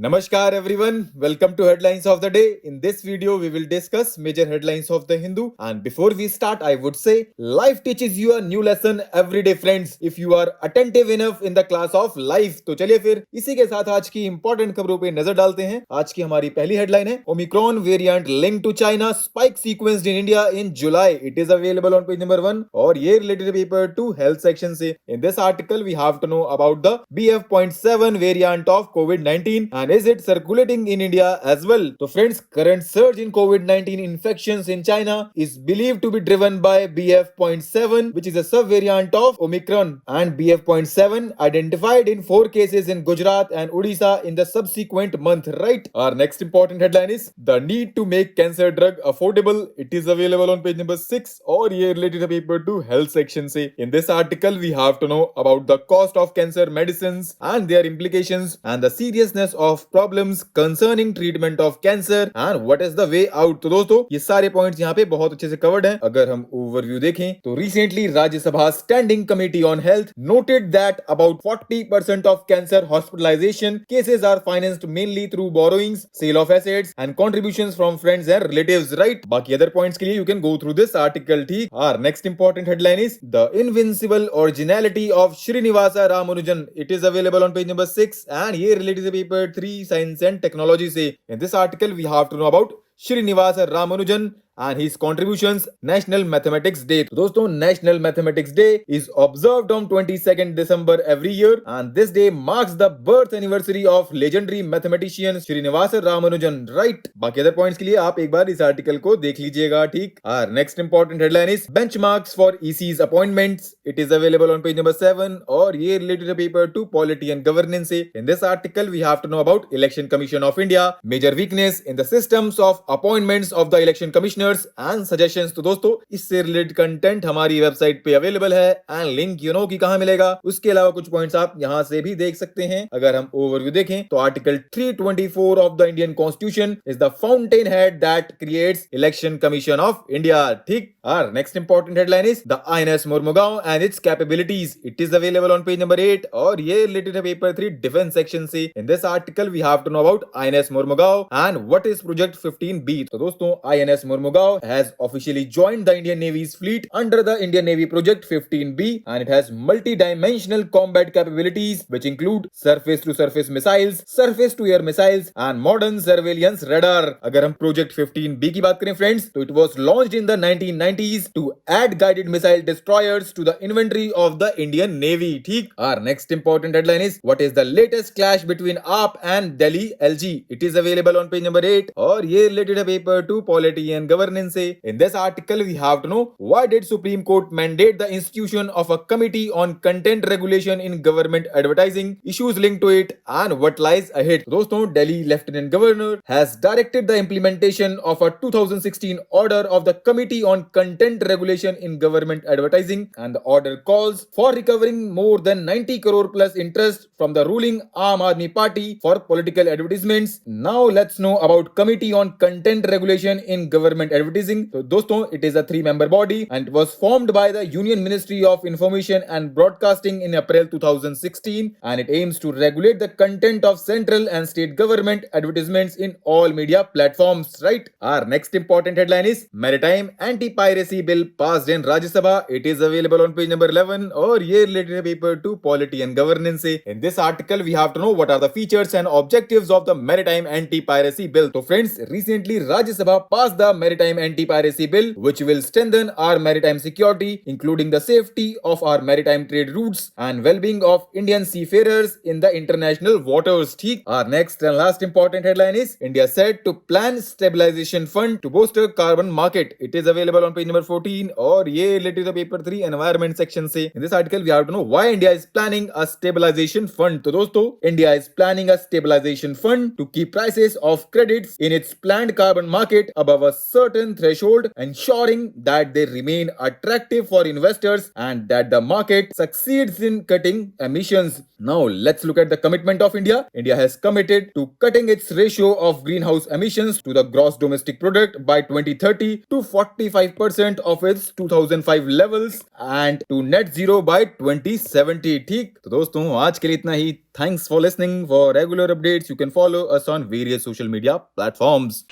Namaskar everyone, welcome to Headlines of the Day. In this video, we will discuss major headlines of the Hindu. And before we start, I would say life teaches you a new lesson every day, friends. If you are attentive enough in the class of life, तो चलिए फिर इसी के साथ आज की important खबरों पे नजर डालते हैं. आज की हमारी पहली हेडलाइन है omicron variant link to China spike sequenced in India in July. It is available on page number 1 और ये रिलेटेड पेपर 2 हेल्थ सेक्शन से. In this article we have to know about the BF.7 variant of COVID-19 and is it circulating in India as well? So friends, current surge in COVID-19 infections in China is believed to be driven by BF.7, which is a subvariant of Omicron, and BF.7 identified in 4 cases in Gujarat and Odisha in the subsequent month, right? Our next important headline is the need to make cancer drug affordable. It is available on page number 6 or ये related paper to health section से. In this article, we have to know about the cost of cancer medicines and their implications and the seriousness of problems concerning treatment of cancer and what is the way out. तो दोस्तों ये सारे points यहाँ पे बहुत अच्छे से covered हैं. अगर हम ओवरव्यू देखें तो recently Rajya Sabha standing committee on health noted that about 40% of cancer hospitalization cases are financed mainly through borrowings, sale of assets and contributions from friends and relatives, right. बाकी अदर पॉइंट्स के लिए you can go through this article, ठीक. Our next important headline is the invincible originality of Srinivasa Ramanujan. It is available on page number 6 and ये related paper 3 Science and Technology say. In this article, we have to know about Srinivasa Ramanujan and his contributions. National Mathematics Day. तो दोस्तों National Mathematics Day is observed on 22nd December every year and this day marks the birth anniversary of legendary mathematician Srinivasa Ramanujan, right. बाकी other points के लिए आप एक बार इस article को देख लीजिएगा, ठीक. Our next important headline is benchmarks for EC's appointments. It is available on page number 7 और ये related paper to polity and governance से. In this article we have to know about Election Commission of India, major weakness in the systems of appointments of the Election Commissioner and suggestions. तो दोस्तों इससे related content हमारी website पे available है and link you know कि कहां मिलेगा. उसके अलावा कुछ पॉइंट्स आप यहां से भी देख सकते हैं. अगर हम ओवरव्यू देखें तो article 324 of the Indian constitution is the fountain head that creates election commission of India, ठीक. Our next important headline is the INS Mormugao and its capabilities. It is available on page number 8 और ये related है paper 3 defence section से. In this article we have to know about INS Mormugao and what is project 15B. तो दोस्तों INS Mormugao has officially joined the Indian Navy's fleet under the Indian Navy Project 15B and it has multi-dimensional combat capabilities which include surface-to-surface missiles, surface-to-air missiles and modern surveillance radar. अगर हम Project 15B की बात करें friends तो it was launched in the 1990s to add guided missile destroyers to the inventory of the Indian Navy, ठीक. Our next important headline is what is the latest clash between AAP and Delhi LG. It is available on page number 8 और ये related है paper 2 polity and governance say. In this article we have to know why did Supreme Court mandate the institution of a committee on content regulation in government advertising, issues linked to it and what lies ahead. दोस्तों Delhi Lieutenant Governor has directed the implementation of a 2016 order of the Committee on Content Regulation in Government Advertising and the order calls for recovering more than 90 crore plus interest from the ruling Aam Aadmi Party for political advertisements. Now let's know about Committee on Content Regulation in Government Advertising. तो दोस्तों it is a 3-member body and it was formed by the Union Ministry of Information and Broadcasting in April 2016 and it aims to regulate the content of central and state government advertisements in all media platforms, right. Our next important headline is Maritime Anti-Piracy Bill passed in Rajya Sabha. It is available on page number 11 और ये related है paper 2 polity and governance से. In this article we have to know what are the features and objectives of the Maritime Anti-Piracy Bill. तो friends recently Rajya Sabha passed the Maritime Anti-Piracy Bill which will strengthen our maritime security including the safety of our maritime trade routes and well-being of Indian seafarers in the international waters, ठीक. Our next and last important headline is India set to plan stabilization fund to bolster carbon market. It is available on page number 14 और ये related to paper 3 environment section से. In this article we have to know why India is planning a stabilization fund. तो दोस्तों India is planning a stabilization fund to keep prices of credits in its planned carbon market above a certain certain threshold, ensuring that they remain attractive for investors and that the market succeeds in cutting emissions. Now, let's look at the commitment of India. India has committed to cutting its ratio of greenhouse emissions to the gross domestic product by 2030 to 45% of its 2005 levels and to net zero by 2070. ठीक, तो दोस्तों आज के लिए इतना ही. Thanks for listening. For regular updates, you can follow us on various social media platforms.